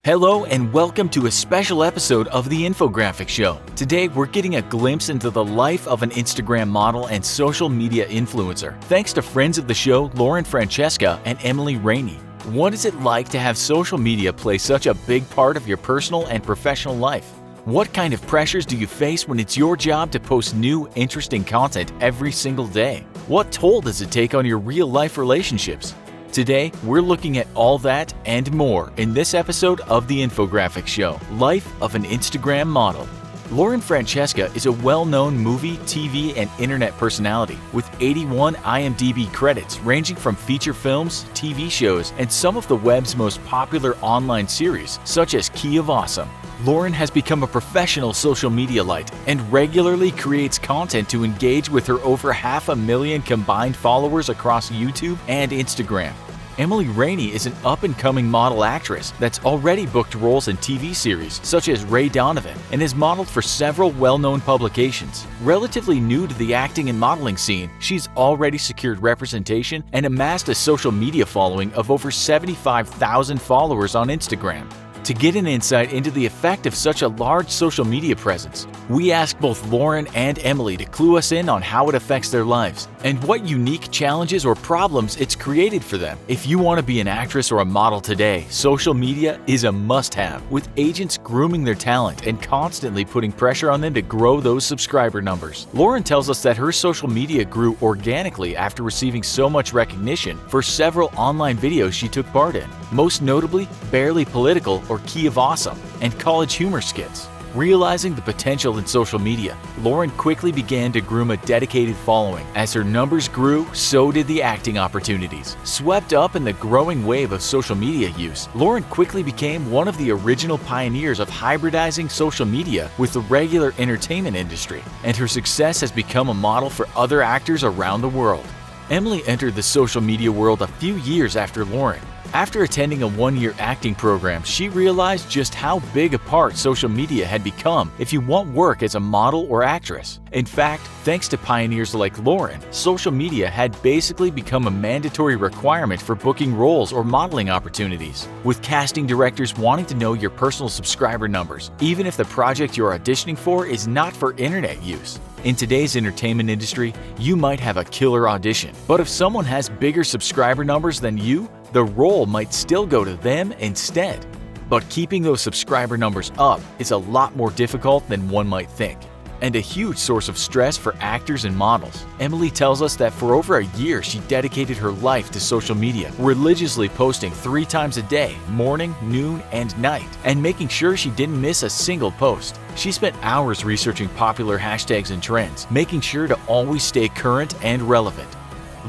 Hello and welcome to a special episode of the Infographics Show. Today we're getting a glimpse into the life of an Instagram model and social media influencer, thanks to friends of the show Lauren Francesca and Emily Rainey. What is it like to have social media play such a big part of your personal and professional life? What kind of pressures do you face when it's your job to post new, interesting content every single day? What toll does it take on your real-life relationships? Today, we're looking at all that and more in this episode of the Infographics Show, Life of an Instagram Model. Lauren Francesca is a well-known movie, TV, and internet personality with 81 IMDb credits ranging from feature films, TV shows, and some of the web's most popular online series, such as Key of Awesome. Lauren has become a professional social media light and regularly creates content to engage with her over 500,000 combined followers across YouTube and Instagram. Emily Rainey is an up-and-coming model actress that's already booked roles in TV series such as Ray Donovan and has modeled for several well-known publications. Relatively new to the acting and modeling scene, she's already secured representation and amassed a social media following of over 75,000 followers on Instagram. To get an insight into the effect of such a large social media presence, we asked both Lauren and Emily to clue us in on how it affects their lives and what unique challenges or problems it's created for them. If you want to be an actress or a model today, social media is a must-have, with agents grooming their talent and constantly putting pressure on them to grow those subscriber numbers. Lauren tells us that her social media grew organically after receiving so much recognition for several online videos she took part in, most notably Barely Political or Key of Awesome, and college humor skits. Realizing the potential in social media, Lauren quickly began to groom a dedicated following. As her numbers grew, so did the acting opportunities. Swept up in the growing wave of social media use, Lauren quickly became one of the original pioneers of hybridizing social media with the regular entertainment industry, and her success has become a model for other actors around the world. Emily entered the social media world a few years after Lauren. After attending a one-year acting program, she realized just how big a part social media had become if you want work as a model or actress. In fact, thanks to pioneers like Lauren, social media had basically become a mandatory requirement for booking roles or modeling opportunities, with casting directors wanting to know your personal subscriber numbers, even if the project you're auditioning for is not for internet use. In today's entertainment industry, you might have a killer audition, but if someone has bigger subscriber numbers than you, the role might still go to them instead. But keeping those subscriber numbers up is a lot more difficult than one might think, and a huge source of stress for actors and models. Emily tells us that for over a year she dedicated her life to social media, religiously posting 3 times a day, morning, noon, and night, and making sure she didn't miss a single post. She spent hours researching popular hashtags and trends, making sure to always stay current and relevant.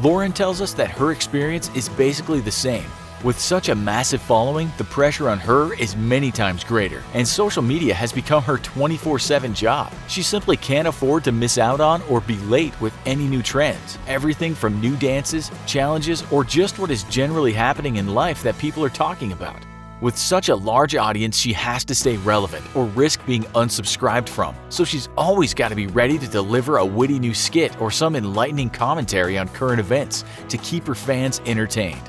Lauren tells us that her experience is basically the same. With such a massive following, the pressure on her is many times greater, and social media has become her 24/7 job. She simply can't afford to miss out on or be late with any new trends, everything from new dances, challenges, or just what is generally happening in life that people are talking about. With such a large audience, she has to stay relevant or risk being unsubscribed from, so she's always got to be ready to deliver a witty new skit or some enlightening commentary on current events to keep her fans entertained.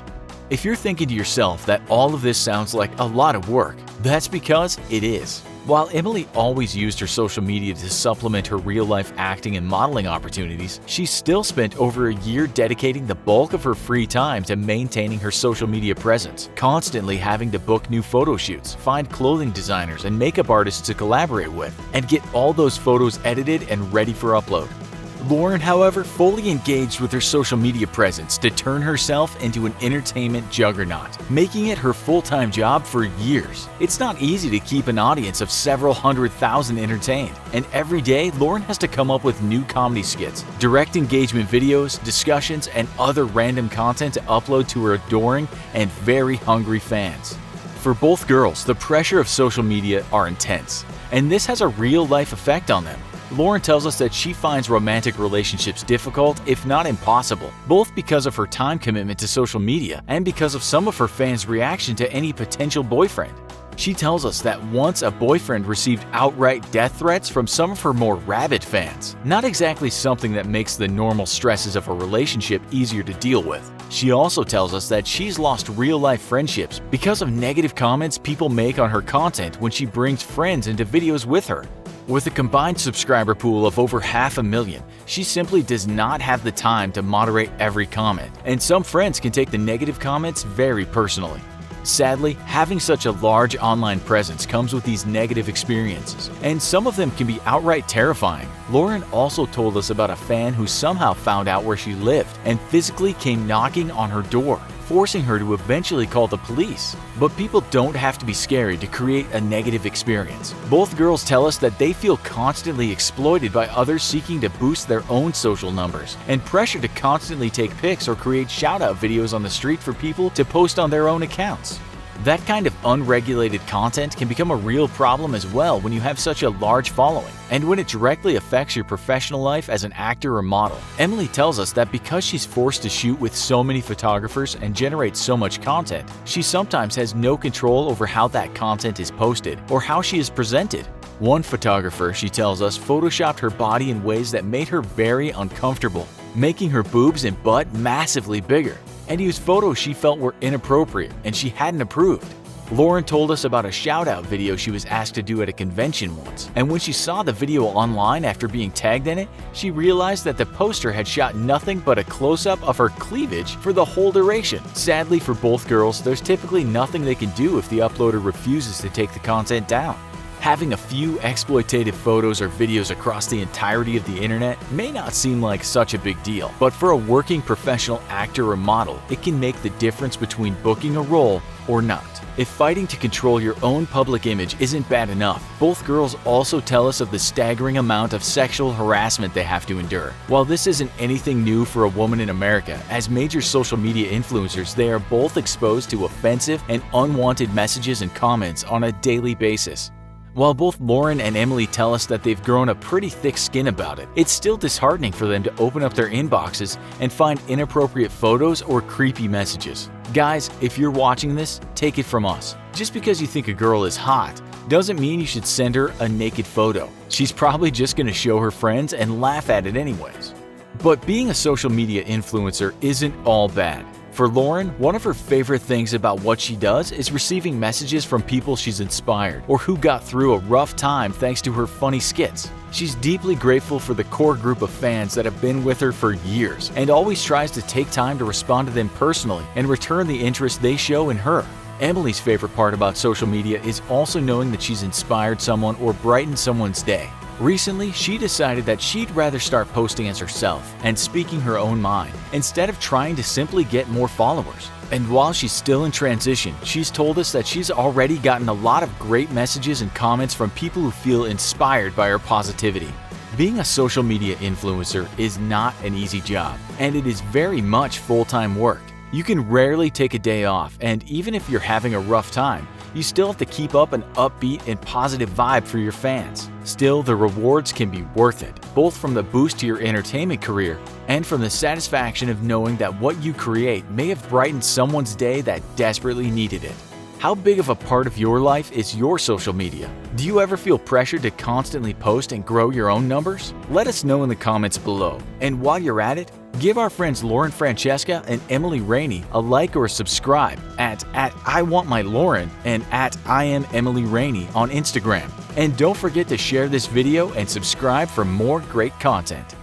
If you're thinking to yourself that all of this sounds like a lot of work, that's because it is. While Emily always used her social media to supplement her real-life acting and modeling opportunities, she still spent over a year dedicating the bulk of her free time to maintaining her social media presence, constantly having to book new photo shoots, find clothing designers and makeup artists to collaborate with, and get all those photos edited and ready for upload. Lauren, however, fully engaged with her social media presence to turn herself into an entertainment juggernaut, making it her full-time job for years. It's not easy to keep an audience of several 100,000 entertained, and every day Lauren has to come up with new comedy skits, direct engagement videos, discussions, and other random content to upload to her adoring and very hungry fans. For both girls, the pressure of social media are intense, and this has a real-life effect on them. Lauren tells us that she finds romantic relationships difficult, if not impossible, both because of her time commitment to social media and because of some of her fans' reaction to any potential boyfriend. She tells us that once a boyfriend received outright death threats from some of her more rabid fans, not exactly something that makes the normal stresses of a relationship easier to deal with. She also tells us that she's lost real-life friendships because of negative comments people make on her content when she brings friends into videos with her. With a combined subscriber pool of over 500,000, she simply does not have the time to moderate every comment, and some friends can take the negative comments very personally. Sadly, having such a large online presence comes with these negative experiences, and some of them can be outright terrifying. Lauren also told us about a fan who somehow found out where she lived and physically came knocking on her door, forcing her to eventually call the police. But people don't have to be scary to create a negative experience. Both girls tell us that they feel constantly exploited by others seeking to boost their own social numbers, and pressure to constantly take pics or create shout-out videos on the street for people to post on their own accounts. That kind of unregulated content can become a real problem as well when you have such a large following, and when it directly affects your professional life as an actor or model. Emily tells us that because she's forced to shoot with so many photographers and generate so much content, she sometimes has no control over how that content is posted or how she is presented. One photographer, she tells us, photoshopped her body in ways that made her very uncomfortable, making her boobs and butt massively bigger, and used photos she felt were inappropriate and she hadn't approved. Lauren told us about a shout-out video she was asked to do at a convention once, and when she saw the video online after being tagged in it, she realized that the poster had shot nothing but a close-up of her cleavage for the whole duration. Sadly for both girls, there's typically nothing they can do if the uploader refuses to take the content down. Having a few exploitative photos or videos across the entirety of the internet may not seem like such a big deal, but for a working professional actor or model, it can make the difference between booking a role or not. If fighting to control your own public image isn't bad enough, both girls also tell us of the staggering amount of sexual harassment they have to endure. While this isn't anything new for a woman in America, as major social media influencers, they are both exposed to offensive and unwanted messages and comments on a daily basis. While both Lauren and Emily tell us that they've grown a pretty thick skin about it, it's still disheartening for them to open up their inboxes and find inappropriate photos or creepy messages. Guys, if you're watching this, take it from us. Just because you think a girl is hot doesn't mean you should send her a naked photo. She's probably just going to show her friends and laugh at it anyways. But being a social media influencer isn't all bad. For Lauren, one of her favorite things about what she does is receiving messages from people she's inspired or who got through a rough time thanks to her funny skits. She's deeply grateful for the core group of fans that have been with her for years and always tries to take time to respond to them personally and return the interest they show in her. Emily's favorite part about social media is also knowing that she's inspired someone or brightened someone's day. Recently, she decided that she'd rather start posting as herself and speaking her own mind instead of trying to simply get more followers. And while she's still in transition, she's told us that she's already gotten a lot of great messages and comments from people who feel inspired by her positivity. Being a social media influencer is not an easy job, and it is very much full-time work. You can rarely take a day off, and even if you're having a rough time, you still have to keep up an upbeat and positive vibe for your fans. Still, the rewards can be worth it, both from the boost to your entertainment career and from the satisfaction of knowing that what you create may have brightened someone's day that desperately needed it. How big of a part of your life is your social media? Do you ever feel pressured to constantly post and grow your own numbers? Let us know in the comments below. And while you're at it, give our friends Lauren Francesca and Emily Rainey a like or a subscribe at IWantMyLauren and at IamEmilyRainey on Instagram. And don't forget to share this video and subscribe for more great content.